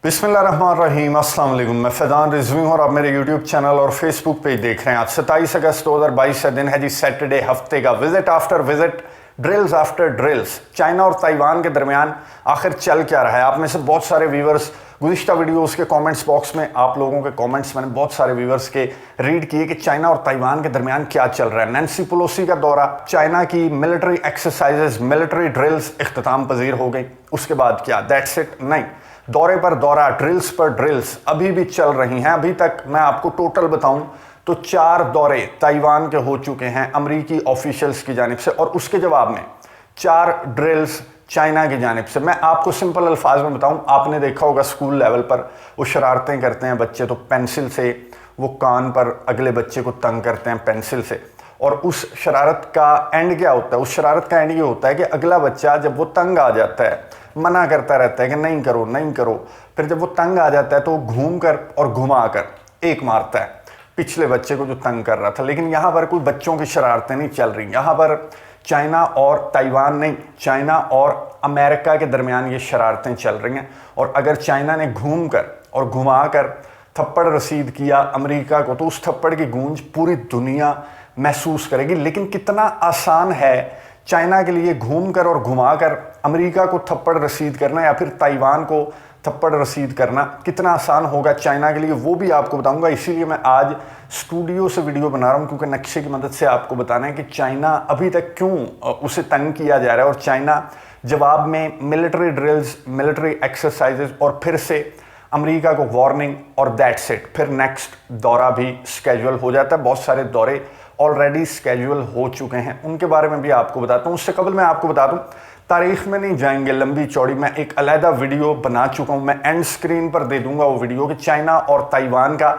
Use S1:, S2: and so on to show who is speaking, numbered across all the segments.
S1: बिस्मिल्लाहिर्रहमानिर्रहीम, अस्सलाम वालेकुम। मैं फैज़ान रिजवी हूँ और आप मेरे यूट्यूब चैनल और फेसबुक पेज देख रहे हैं। आज 27 अगस्त 2022 का दिन है जी, सैटरडे, हफ्ते का visit after visit, drills after drills. China और ताइवान के दरमियान आखिर चल क्या रहा है? आप में से बहुत सारे व्यूवर्स गुज़िश्ता वीडियोस के कमेंट्स बॉक्स में, आप लोगों के कमेंट्स मैंने बहुत सारे व्यूवर्स के रीड किए कि चाइना और ताइवान के दरमियान क्या चल रहा है। नैन्सी पेलोसी का दौरा, चाइना की मिलिट्री एक्सरसाइजेस, मिलिट्री ड्रिल्स इख्तिताम पजीर हो गई। उसके बाद क्या? That's it? नहीं, दौरे पर दौरा, ड्रिल्स पर ड्रिल्स अभी भी चल रही हैं। अभी तक मैं आपको टोटल बताऊं तो 4 दौरे ताइवान के हो चुके हैं अमरीकी ऑफिशियल्स की जानिब से, और उसके जवाब में 4 ड्रिल्स चाइना की जानिब से। मैं आपको सिंपल अल्फाज में बताऊं, आपने देखा होगा स्कूल लेवल पर वो शरारतें करते हैं बच्चे, तो पेंसिल से वो कान पर अगले बच्चे को तंग करते हैं पेंसिल से, और उस शरारत का एंड क्या होता है? उस शरारत का एंड ये होता है कि अगला बच्चा जब वो तंग आ जाता है, मना करता रहता है कि नहीं करो नहीं करो, फिर जब वो तंग आ जाता है तो वो घूम कर और घुमा कर एक मारता है पिछले बच्चे को जो तंग कर रहा था। लेकिन यहाँ पर कोई बच्चों की शरारतें नहीं चल रही, यहाँ पर चाइना और ताइवान नहीं, चाइना और अमेरिका के दरमियान ये शरारतें चल रही हैं। और अगर चाइना ने घूम कर और घुमा कर थप्पड़ रसीद किया अमेरिका को, तो उस थप्पड़ की गूंज पूरी दुनिया महसूस करेगी। लेकिन कितना आसान है चाइना के लिए घूमकर और घुमाकर अमेरिका को थप्पड़ रसीद करना, या फिर ताइवान को थप्पड़ रसीद करना कितना आसान होगा चाइना के लिए, वो भी आपको बताऊंगा। इसीलिए मैं आज स्टूडियो से वीडियो बना रहा हूं, क्योंकि नक्शे की मदद से आपको बताना है कि चाइना अभी तक क्यों उसे तंग किया जा रहा है, और चाइना जवाब में मिलिट्री ड्रिल्स, मिलिट्री एक्सरसाइजेज, और फिर से अमेरिका को वार्निंग, और दैट्स इट। फिर नेक्स्ट दौरा भी स्केड्यूल हो जाता है। बहुत सारे दौरे ऑलरेडी स्केड्यूल हो चुके हैं, उनके बारे में भी आपको बताता हूं। उससे कबल मैं आपको बता दूं, तारीख में नहीं जाएंगे लंबी चौड़ी, मैं एक अलहदा वीडियो बना चुका हूं, मैं एंड स्क्रीन पर दे दूंगा वो वीडियो, कि चाइना और ताइवान का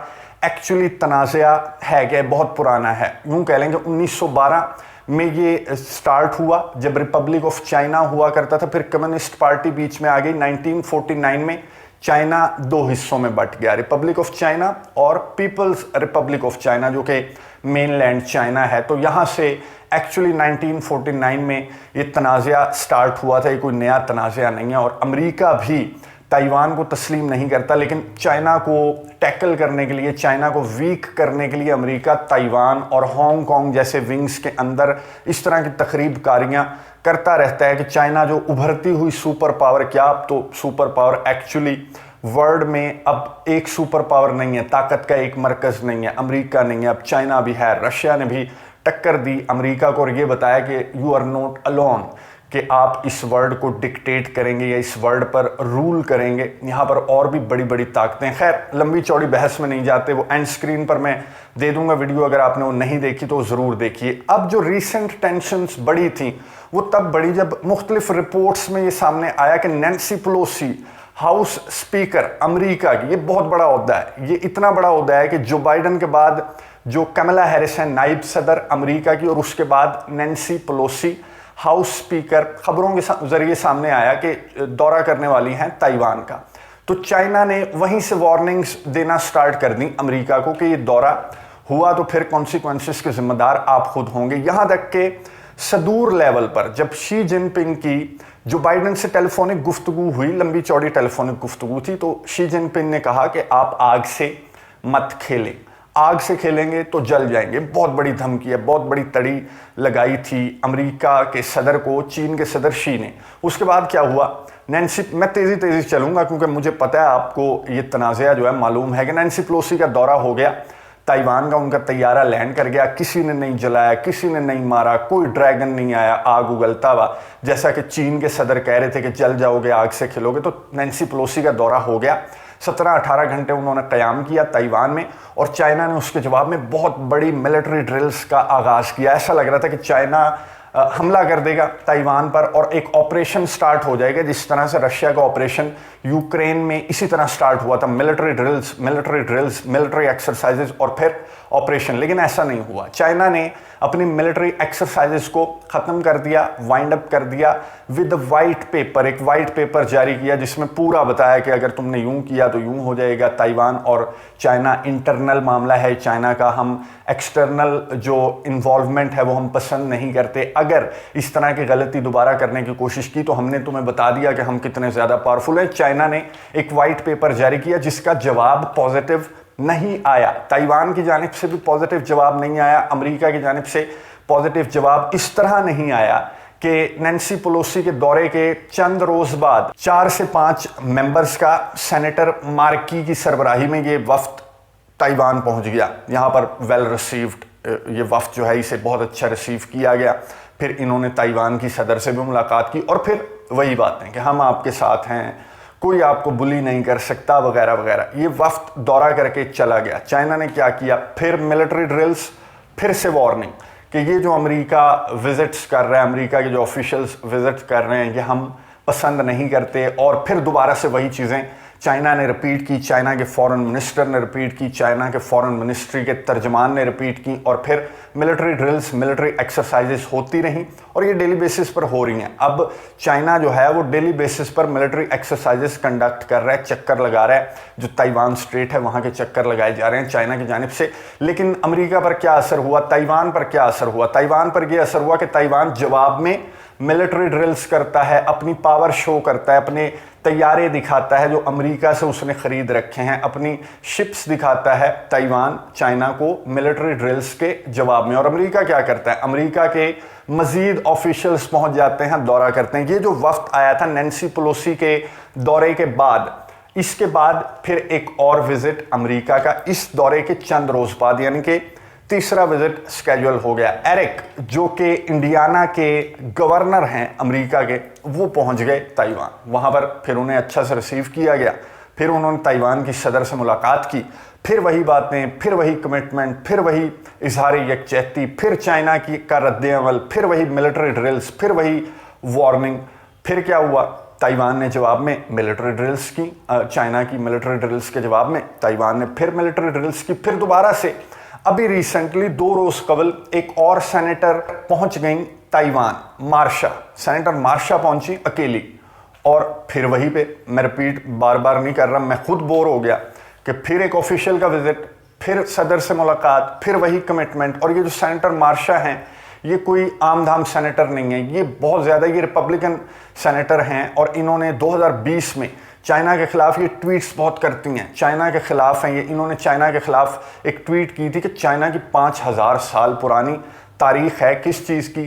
S1: एक्चुअली तनाज़ा है क्या, बहुत पुराना है। यूं कह लेंगे 1912 में ये स्टार्ट हुआ, जब रिपब्लिक ऑफ चाइना हुआ करता था, फिर कम्युनिस्ट पार्टी बीच में आ गई। 1949 में चाइना 2 हिस्सों में बट गया, रिपब्लिक ऑफ चाइना और पीपल्स रिपब्लिक ऑफ चाइना, जो कि मेनलैंड चाइना है। तो यहाँ से एक्चुअली 1949 में ये तनाज़ा स्टार्ट हुआ था, ये कोई नया तनाज़ा नहीं है। और अमेरिका भी ताइवान को तस्लीम नहीं करता, लेकिन चाइना को टैकल करने के लिए, चाइना को वीक करने के लिए अमेरिका ताइवान और हांगकांग जैसे विंग्स के अंदर इस तरह की तकरीबकारियाँ करता रहता है कि चाइना जो उभरती हुई सुपर पावर, क्या अब तो सुपर पावर एक्चुअली वर्ल्ड में अब एक सुपर पावर नहीं है, ताकत का एक मरकज़ नहीं है, अमेरिका नहीं है, अब चाइना भी है। रशिया ने भी टक्कर दी अमेरिका को और ये बताया कि यू आर नॉट अलोन, कि आप इस वर्ल्ड को डिक्टेट करेंगे या इस वर्ल्ड पर रूल करेंगे। यहाँ पर और भी बड़ी बड़ी ताकतें। खैर, लंबी चौड़ी बहस में नहीं जाते, वो एंड स्क्रीन पर मैं दे दूंगा वीडियो, अगर आपने वो नहीं देखी तो ज़रूर देखिए। अब जो रिसेंट टेंशन्स बढ़ी थी वो तब बढ़ी जब मुख्तलिफ रिपोर्ट्स में ये सामने आया कि Nancy Pelosi, house speaker America की, ये बहुत बड़ा ओहदा है, ये इतना बड़ा ओहदा है कि जो बाइडन के बाद जो कमला हैरिस है नायब सदर अमेरिका की, और उसके बाद नैन्सी पेलोसी हाउस स्पीकर, खबरों के जरिए सामने आया कि दौरा करने वाली हैं ताइवान का। तो चाइना ने वहीं से वार्निंग्स देना स्टार्ट कर दी अमेरिका को कि ये दौरा हुआ तो फिर कॉन्सिक्वेंसेस के जिम्मेदार आप खुद होंगे। यहाँ तक के सदूर लेवल पर जब शी जिनपिंग की जो बाइडन से टेलीफोनिक गुफ्तगू हुई, लंबी चौड़ी टेलीफोनिक गुफ्तगू थी, तो शी जिनपिंग ने कहा कि आप आग से मत खेलें, आग से खेलेंगे तो जल जाएंगे। बहुत बड़ी धमकी है, बहुत बड़ी तड़ी लगाई थी अमेरिका के सदर को चीन के सदर शी ने। उसके बाद क्या हुआ? नैन्सी, मैं तेज़ी चलूँगा क्योंकि मुझे पता है आपको ये तनाज़ा जो है मालूम है, कि नैन्सी पेलोसी का दौरा हो गया ताइवान का, उनका तैयारा लैंड कर गया, किसी ने नहीं जलाया, किसी ने नहीं मारा, कोई ड्रैगन नहीं आया आग उगलता हुआ, जैसा कि चीन के सदर कह रहे थे कि जल जाओगे, आग से खिलोगे। तो नैन्सी पेलोसी का दौरा हो गया, 17-18 घंटे उन्होंने क़याम किया ताइवान में, और चाइना ने उसके जवाब में बहुत बड़ी मिलिट्री ड्रिल्स का आगाज़ किया। ऐसा लग रहा था कि चाइना हमला कर देगा ताइवान पर और एक ऑपरेशन स्टार्ट हो जाएगा, जिस तरह से रशिया का ऑपरेशन यूक्रेन में इसी तरह स्टार्ट हुआ था, मिलिट्री ड्रिल्स, मिलिट्री एक्सरसाइजेज और फिर ऑपरेशन। लेकिन ऐसा नहीं हुआ। चाइना ने अपनी मिलिट्री एक्सरसाइजेस को ख़त्म कर दिया, वाइंड अप कर दिया विद वाइट पेपर, एक वाइट पेपर जारी किया जिसमें पूरा बताया कि अगर तुमने यूं किया तो यूं हो जाएगा। ताइवान और चाइना इंटरनल मामला है चाइना का, हम एक्सटर्नल जो इन्वॉल्वमेंट है वो हम पसंद नहीं करते। अगर इस तरह की गलती दोबारा करने की कोशिश की तो हमने तुम्हें बता दिया कि हम कितने ज़्यादा पावरफुल हैं। चाइना ने एक वाइट पेपर जारी किया जिसका जवाब पॉजिटिव नहीं आया। ताइवान की जानिब से भी पॉजिटिव जवाब नहीं आया, अमेरिका की जानिब से पॉजिटिव जवाब इस तरह नहीं आया कि नैन्सी पेलोसी के दौरे के चंद रोज बाद 4 से 5 मेंबर्स का सेनेटर मार्की की सरबराही में ये वफ्द ताइवान पहुंच गया। यहाँ पर वेल रिसीव्ड ये वफ्द जो है इसे बहुत अच्छा रिसीव किया गया। फिर इन्होंने ताइवान की सदर से भी मुलाकात की और फिर वही बातें कि हम आपके साथ हैं, कोई आपको बुली नहीं कर सकता वगैरह वगैरह। ये वफ्द दौरा करके चला गया। चाइना ने क्या किया, फिर मिलिट्री ड्रिल्स, फिर से वार्निंग कि ये जो अमेरिका विजिट्स कर रहा है, अमेरिका के जो ऑफिशियल्स विजिट कर रहे हैं, ये हम पसंद नहीं करते। और फिर दोबारा से वही चीज़ें चाइना ने रिपीट की, चाइना के फॉरेन मिनिस्टर ने रिपीट की, चाइना के फॉरेन मिनिस्ट्री के तर्जमान ने रिपीट की और फिर मिलिट्री ड्रिल्स, मिलिट्री एक्सरसाइजेस होती रहीं और ये डेली बेसिस पर हो रही हैं। अब चाइना जो है वो डेली बेसिस पर मिलिट्री एक्सरसाइजेस कंडक्ट कर रहा है, चक्कर लगा रहा है। जो ताइवान स्ट्रेट है वहाँ के चक्कर लगाए जा रहे हैं चाइना की जानिब से। लेकिन अमेरिका पर क्या असर हुआ, ताइवान पर क्या असर हुआ? ताइवान पर यह असर हुआ कि ताइवान जवाब में मिलिट्री ड्रिल्स करता है, अपनी पावर शो करता है, अपने तैयारे दिखाता है जो अमेरिका से उसने खरीद रखे हैं, अपनी शिप्स दिखाता है ताइवान चाइना को मिलिट्री ड्रिल्स के जवाब में। और अमेरिका क्या करता है, अमेरिका के मजीद ऑफिशियल्स पहुंच जाते हैं, दौरा करते हैं। ये जो वफ्द आया था नैन्सी पेलोसी के दौरे के बाद, इसके बाद फिर एक और विजिट अमेरिका का इस दौरे के चंद रोज बाद, यानी कि तीसरा विजिट स्केड्यूल हो गया। एरिक जो कि इंडियाना के गवर्नर हैं अमेरिका के, वो पहुंच गए ताइवान। वहां पर फिर उन्हें अच्छा से रिसीव किया गया। फिर उन्होंने ताइवान की सदर से मुलाकात की। फिर वही बातें, फिर वही कमिटमेंट, फिर वही इजहार यकजहती, फिर चाइना की का रद्द अमल, फिर वही मिलिट्री ड्रिल्स, फिर वही वार्निंग। फिर क्या हुआ, ताइवान ने जवाब में मिलिट्री ड्रिल्स की, चाइना की मिलिट्री ड्रिल्स के जवाब में ताइवान ने फिर मिलिट्री ड्रिल्स की। फिर दोबारा से अभी रिसेंटली 2 रोज कबल एक और सेनेटर पहुंच गई ताइवान, मार्शा, सेनेटर मार्शा पहुंची अकेली। और फिर वहीं पे, मैं रिपीट बार बार नहीं कर रहा, मैं खुद बोर हो गया कि फिर एक ऑफिशियल का विजिट, फिर सदर से मुलाकात, फिर वही कमिटमेंट। और ये जो सेनेटर मार्शा हैं ये कोई आम धाम सेनेटर नहीं है, ये बहुत ज़्यादा ये रिपब्लिकन सेनेटर हैं। और इन्होंने 2020 में चाइना के खिलाफ ये ट्वीट्स बहुत करती हैं, चाइना के खिलाफ हैं ये। इन्होंने चाइना के खिलाफ एक ट्वीट की थी कि चाइना की 5000 साल पुरानी तारीख है, किस चीज़ की,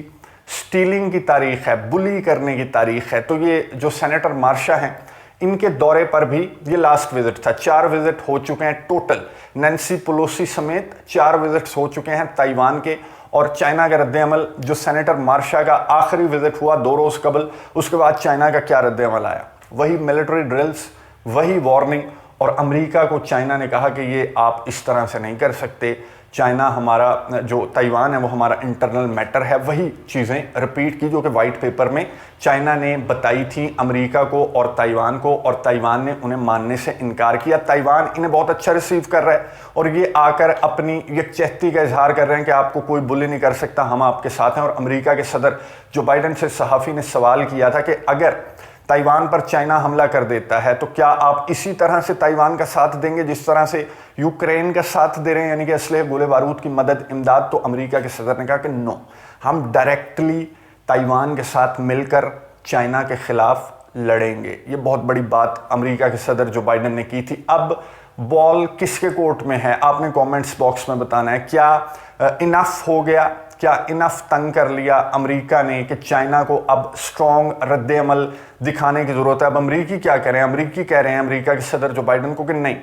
S1: स्टीलिंग की तारीख है, बुली करने की तारीख है। तो ये जो सेनेटर मार्शा हैं इनके दौरे पर भी ये लास्ट विजिट था। 4 विजिट हो चुके हैं टोटल, नैन्सी पेलोसी समेत 4 विजिट्स हो चुके हैं ताइवान के। और चाइना का रद्द अमल, जो सेनेटर मार्शा का आखिरी विजिट हुआ 2 रोज कबल, उसके बाद चाइना का क्या रद्द अमल आया, वही मिलिट्री ड्रिल्स, वही वार्निंग। और अमेरिका को चाइना ने कहा कि ये आप इस तरह से नहीं कर सकते, चाइना हमारा, जो ताइवान है वो हमारा इंटरनल मैटर है। वही चीज़ें रिपीट की जो कि वाइट पेपर में चाइना ने बताई थी अमेरिका को और ताइवान को, और ताइवान ने उन्हें मानने से इनकार किया। ताइवान इन्हें बहुत अच्छा रिसीव कर रहा है और ये आकर अपनी यकजहती का इजहार कर रहे हैं कि आपको कोई बुली नहीं कर सकता, हम आपके साथ हैं। और अमेरिका के सदर जो बाइडन से सहाफ़ी ने सवाल किया था कि अगर ताइवान पर चाइना हमला कर देता है तो क्या आप इसी तरह से ताइवान का साथ देंगे जिस तरह से यूक्रेन का साथ दे रहे हैं, यानी कि असलहे, गोले बारूद की मदद, इमदाद? तो अमेरिका के सदर ने कहा कि नो, हम डायरेक्टली ताइवान के साथ मिलकर चाइना के खिलाफ लड़ेंगे। ये बहुत बड़ी बात अमेरिका के सदर जो बाइडन ने की थी। अब बॉल किसके कोर्ट में है, आपने कमेंट्स बॉक्स में बताना है। क्या इनफ हो गया, क्या इनफ तंग कर लिया अमेरिका ने कि चाइना को अब स्ट्रॉन्ग रद्द अमल दिखाने की ज़रूरत है? अब अमेरिकी क्या कह रहे हैं, अमेरिकी कह रहे हैं अमेरिका के सदर जो बाइडन को कि नहीं,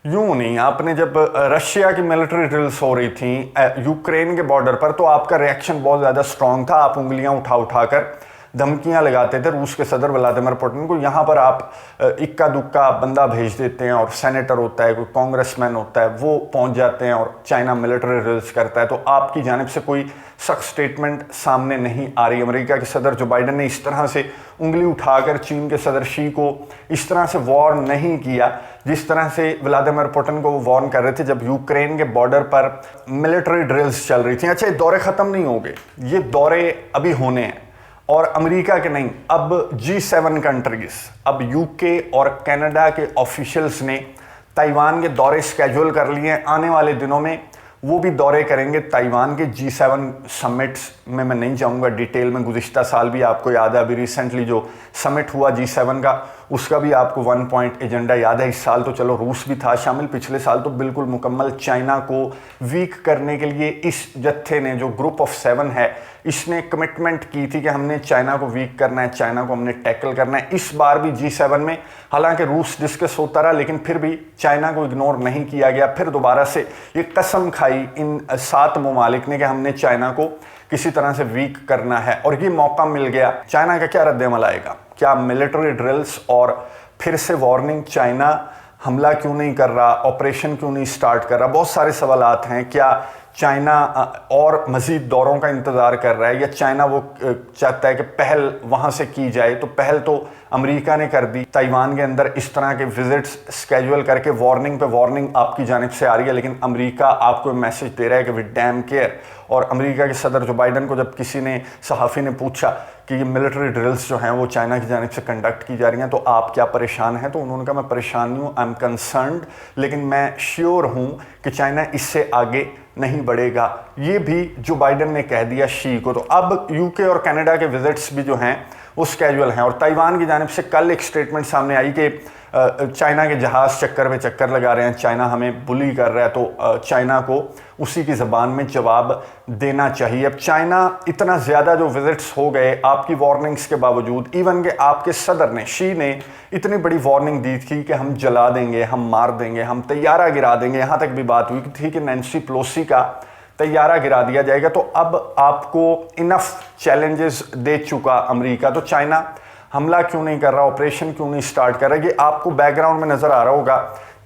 S1: यूं नहीं। आपने जब रशिया की मिलिट्री ड्रिल्स हो रही थी यूक्रेन के बॉर्डर पर, तो आपका रिएक्शन बहुत ज़्यादा स्ट्रॉन्ग था, आप उंगलियां उठा उठाकर धमकियां लगाते थे रूस के सदर व्लादिमीर पुतिन को। यहाँ पर आप इक्का दुक्का बंदा भेज देते हैं और सेनेटर होता है, कोई कांग्रेसमैन होता है, वो पहुंच जाते हैं और चाइना मिलिट्री ड्रिल्स करता है। तो आपकी जानिब से कोई सख्त स्टेटमेंट सामने नहीं आ रही। अमेरिका के सदर जो बाइडन ने इस तरह से उंगली उठाकर चीन के सदर शी को इस तरह से वॉर्न नहीं किया जिस तरह से व्लादिमीर पुतिन को वो वॉर्न कर रहे थे जब यूक्रेन के बॉर्डर पर मिलिट्री ड्रिल्स चल रही थी। अच्छा, ये दौरे ख़त्म नहीं हो गए, ये दौरे अभी होने हैं। और अमेरिका के नहीं, अब G7 कंट्रीज, अब यूके और कनाडा के ऑफिशियल्स ने ताइवान के दौरे स्केड्यूल कर लिए हैं। आने वाले दिनों में वो भी दौरे करेंगे ताइवान के G7 समिट्स में। मैं नहीं जाऊंगा डिटेल में, गुज़िश्ता साल भी आपको याद है, अभी रिसेंटली जो समिट हुआ G7 का, उसका भी आपको 1 पॉइंट एजेंडा याद है। इस साल तो चलो रूस भी था शामिल, पिछले साल तो बिल्कुल मुकम्मल चाइना को वीक करने के लिए इस जत्थे ने, जो ग्रुप ऑफ 7 है, इसने कमिटमेंट की थी कि हमने चाइना को वीक करना है, चाइना को हमने टैकल करना है। इस बार भी G7 में हालांकि रूस डिस्कस होता रहा, लेकिन फिर भी चाइना को इग्नोर नहीं किया गया। फिर दोबारा से ये कसम खाई इन 7 ममालिक ने कि हमने चाइना को किसी तरह से वीक करना है, और ये मौका मिल गया। चाइना का क्या रद्द-ए-अमल आएगा? क्या मिलिट्री ड्रिल्स और फिर से वार्निंग? चाइना हमला क्यों नहीं कर रहा, ऑपरेशन क्यों नहीं स्टार्ट कर रहा? बहुत सारे सवालात हैं। क्या चाइना और मज़ीद दौरों का इंतज़ार कर रहा है, या चाइना वो चाहता है कि पहल वहाँ से की जाए? तो पहल तो अमेरिका ने कर दी, ताइवान के अंदर इस तरह के विजिट्स स्केड्यूल करके वार्निंग पे वार्निंग आपकी जानिब से आ रही है, लेकिन अमेरिका आपको मैसेज दे रहा है कि विद डैम केयर। और अमेरिका के सदर जो बाइडन को जब किसी ने, सहाफ़ी ने पूछा कि ये मिलिट्री ड्रिल्स जो हैं वो चाइना की जानिब से कंडक्ट की जा रही हैं, तो आप क्या परेशान हैं? तो उन्होंने कहा मैं परेशान नहीं हूँ, आई एम कंसर्न्ड, लेकिन मैं श्योर हूँ कि चाइना इससे आगे नहीं बढ़ेगा। ये भी जो बाइडन ने कह दिया शी को। तो अब यूके और कनाडा के विजिट्स भी जो हैं वो स्केजुअल हैं। और ताइवान की जानिब से कल एक स्टेटमेंट सामने आई कि चाइना के जहाज़ चक्कर पे चक्कर लगा रहे हैं, चाइना हमें बुली कर रहा है, तो चाइना को उसी की ज़बान में जवाब देना चाहिए। अब चाइना इतना ज़्यादा जो विजिट्स हो गए आपकी वार्निंग्स के बावजूद, इवन के आपके सदर ने, शी ने इतनी बड़ी वार्निंग दी थी कि हम जला देंगे, हम मार देंगे, हम तैयारा गिरा देंगे, यहाँ तक भी बात हुई थी कि नैन्सी पेलोसी का तैयारा गिरा दिया जाएगा। तो अब आपको इनफ चैलेंजेस दे चुका अमेरिका, तो चाइना हमला क्यों नहीं कर रहा, ऑपरेशन क्यों नहीं स्टार्ट कर रहा? ये आपको बैकग्राउंड में नज़र आ रहा होगा।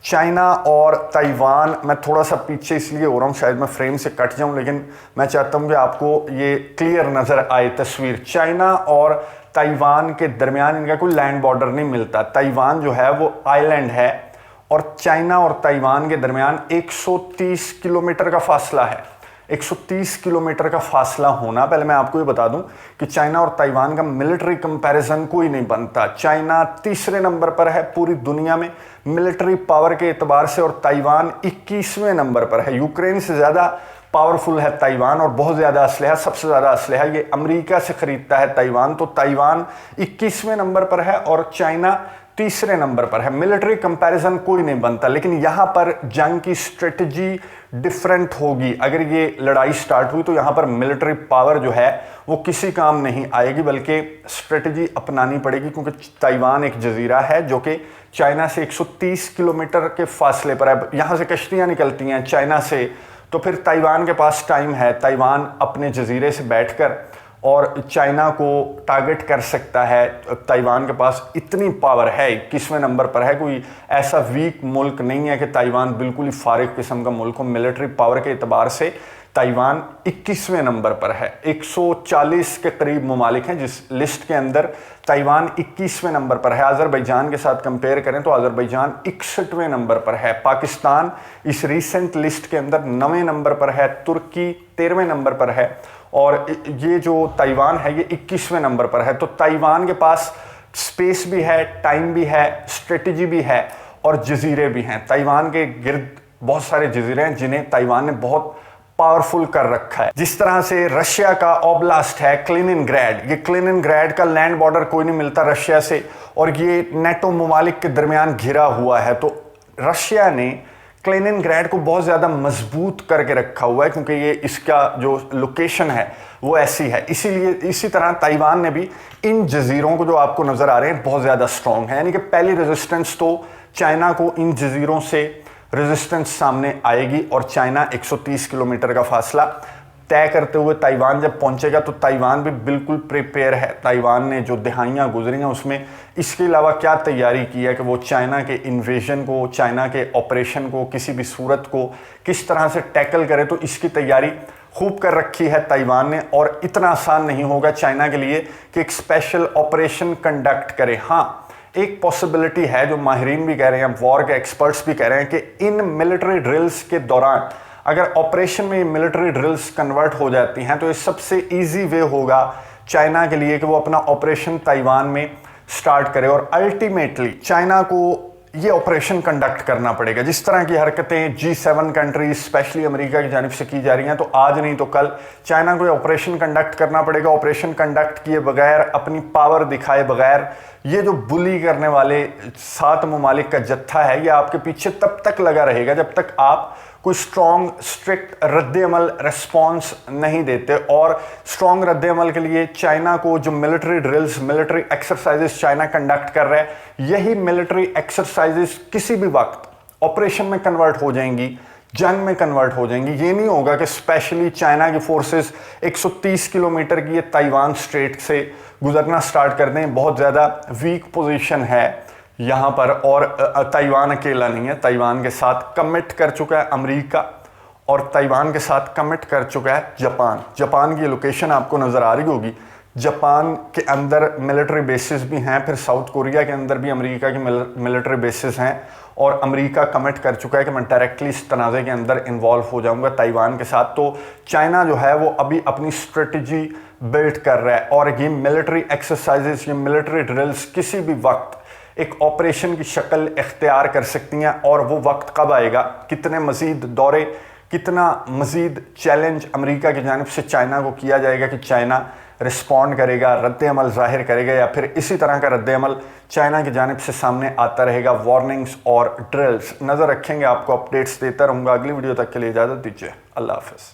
S1: चाइना और ताइवान, मैं थोड़ा सा पीछे इसलिए हो रहा हूँ, शायद मैं फ्रेम से कट जाऊँ, लेकिन मैं चाहता हूँ कि आपको ये क्लियर नज़र आए तस्वीर। चाइना और ताइवान के दरमियान इनका कोई लैंड बॉर्डर नहीं मिलता। ताइवान जो है वो आइलैंड है, और चाइना और ताइवान के दरमियान 130 किलोमीटर का फासला है। 130 किलोमीटर का फासला होना, पहले मैं आपको ये बता दूं कि चाइना और ताइवान का मिलिट्री कंपैरिजन कोई नहीं बनता। चाइना तीसरे नंबर पर है पूरी दुनिया में मिलिट्री पावर के एतबार से, और ताइवान 21वें नंबर पर है। यूक्रेन से ज़्यादा पावरफुल है ताइवान, और बहुत ज़्यादा असलहा, सबसे ज़्यादा असलहा ये अमेरिका से ख़रीदता है ताइवान। तो ताइवान 21वें नंबर पर है और चाइना तीसरे नंबर पर है। मिलिट्री कंपैरिजन कोई नहीं बनता, लेकिन यहां पर जंग की स्ट्रेटजी डिफरेंट होगी। अगर ये लड़ाई स्टार्ट हुई तो यहां पर मिलिट्री पावर जो है वो किसी काम नहीं आएगी, बल्कि स्ट्रेटजी अपनानी पड़ेगी, क्योंकि ताइवान एक जजीरा है जो कि चाइना से 130 किलोमीटर के फासले पर है। यहां से कश्तियां निकलती हैं चाइना से, तो फिर ताइवान के पास टाइम है, ताइवान अपने जजीरे से बैठकर और चाइना को टारगेट कर सकता है। ताइवान के पास इतनी पावर है, 21वें नंबर पर है। कोई ऐसा वीक मुल्क नहीं है कि ताइवान बिल्कुल ही फारिग किस्म का मुल्क हो। मिलिट्री पावर के एतबार से ताइवान 21वें नंबर पर है। 140 के करीब ममालिक हैं जिस लिस्ट के अंदर ताइवान 21वें नंबर पर है। अज़रबैजान के साथ कंपेयर करें तो अज़रबैजान 61वें नंबर पर है। पाकिस्तान इस रीसेंट लिस्ट के अंदर 9वें नंबर पर है। तुर्की 13वें नंबर पर है, और ये जो ताइवान है ये 21वें नंबर पर है। तो ताइवान के पास स्पेस भी है, टाइम भी है, स्ट्रेटजी भी है, और जजीरे भी हैं। ताइवान के गिर्द बहुत सारे जजीरे हैं जिन्हें ताइवान ने बहुत पावरफुल कर रखा है। जिस तरह से रशिया का ओब्लास्ट है कलिनिनग्राड, ये कलिनिनग्राड का लैंड बॉर्डर कोई नहीं मिलता रशिया से, और ये नेटो ममालिक के दरमियान घिरा हुआ है। तो रशिया ने कलिनिनग्राड को बहुत ज़्यादा मजबूत करके रखा हुआ है, क्योंकि ये इसका जो लोकेशन है वो ऐसी है। इसीलिए इसी तरह ताइवान ने भी इन जजीरों को जो आपको नज़र आ रहे हैं बहुत ज़्यादा स्ट्रॉन्ग है। यानी कि पहली रेजिस्टेंस तो चाइना को इन जजीरों से रेजिस्टेंस सामने आएगी, और चाइना 130 किलोमीटर का फासला तय करते हुए ताइवान जब पहुंचेगा तो ताइवान भी बिल्कुल प्रिपेयर है। ताइवान ने जो दहाइयाँ गुजरी हैं उसमें इसके अलावा क्या तैयारी की है कि वो चाइना के इन्वेजन को, चाइना के ऑपरेशन को, किसी भी सूरत को किस तरह से टैकल करे, तो इसकी तैयारी खूब कर रखी है ताइवान ने। और इतना आसान नहीं होगा चाइना के लिए कि एक स्पेशल ऑपरेशन कंडक्ट करे। हाँ, एक पॉसिबिलिटी है जो माहिरीन भी कह रहे हैं, वॉर के एक्सपर्ट्स भी कह रहे हैं कि इन मिलिट्री ड्रिल्स के दौरान अगर ऑपरेशन में मिलिट्री ड्रिल्स कन्वर्ट हो जाती हैं तो ये सबसे इजी वे होगा चाइना के लिए कि वो अपना ऑपरेशन ताइवान में स्टार्ट करे, और अल्टीमेटली चाइना को ये ऑपरेशन कंडक्ट करना पड़ेगा। जिस तरह की हरकतें G7 कंट्रीज स्पेशली अमेरिका की जानिब से की जा रही हैं, तो आज नहीं तो कल चाइना को ऑपरेशन कंडक्ट करना पड़ेगा। ऑपरेशन कंडक्ट किए बगैर, अपनी पावर दिखाए बगैर, ये जो बुली करने वाले 7 ममालिक का जत्था है, ये आपके पीछे तब तक लगा रहेगा जब तक आप कोई स्ट्रॉन्ग स्ट्रिक्ट रद्द-ए-अमल रिस्पॉन्स नहीं देते। और स्ट्रॉन्ग रद्द-ए-अमल के लिए चाइना को जो military drills, military exercises China conduct कर रहा है, यही मिलिट्री एक्सरसाइजेस किसी भी वक्त ऑपरेशन में कन्वर्ट हो जाएंगी, जंग में कन्वर्ट हो जाएंगी। ये नहीं होगा कि स्पेशली चाइना की फोर्सेस 130 किलोमीटर की ये ताइवान स्ट्रेट से गुजरना स्टार्ट कर दें। बहुत ज़्यादा वीक पोजीशन है यहाँ पर, और ताइवान अकेला नहीं है, ताइवान के साथ कमिट कर चुका है अमेरिका, और ताइवान के साथ कमिट कर चुका है जापान। जापान की लोकेशन आपको नज़र आ रही होगी। जापान के अंदर मिलिट्री बेसिस भी हैं, फिर साउथ कोरिया के अंदर भी अमेरिका की मिलिट्री बेसिस हैं, और अमेरिका कमिट कर चुका है कि मैं डायरेक्टली इस तनाज़े के अंदर इन्वॉल्व हो जाऊंगा ताइवान के साथ। तो चाइना जो है वो अभी अपनी स्ट्रेटजी बिल्ड कर रहा है, और ये मिलिट्री एक्सरसाइजेस, ये मिलिट्री ड्रिल्स किसी भी वक्त एक ऑपरेशन की शक्ल इख्तियार कर सकती हैं। और वो वक्त कब आएगा, कितने मज़ीद दौरे, कितना मज़ीद चैलेंज अमेरिका की जानिब से चाइना को किया जाएगा कि चाइना रिस्पॉन्ड करेगा, रद्द-ए-अमल ज़ाहिर करेगा, या फिर इसी तरह का रद्द-ए-अमल चाइना की जानिब से सामने आता रहेगा। वार्निंग्स और ड्रिल्स नज़र रखेंगे, आपको अपडेट्स देता रहूँगा। अगली वीडियो तक के लिए इजाज़त दीजिए। अल्लाह हाफ़िज़।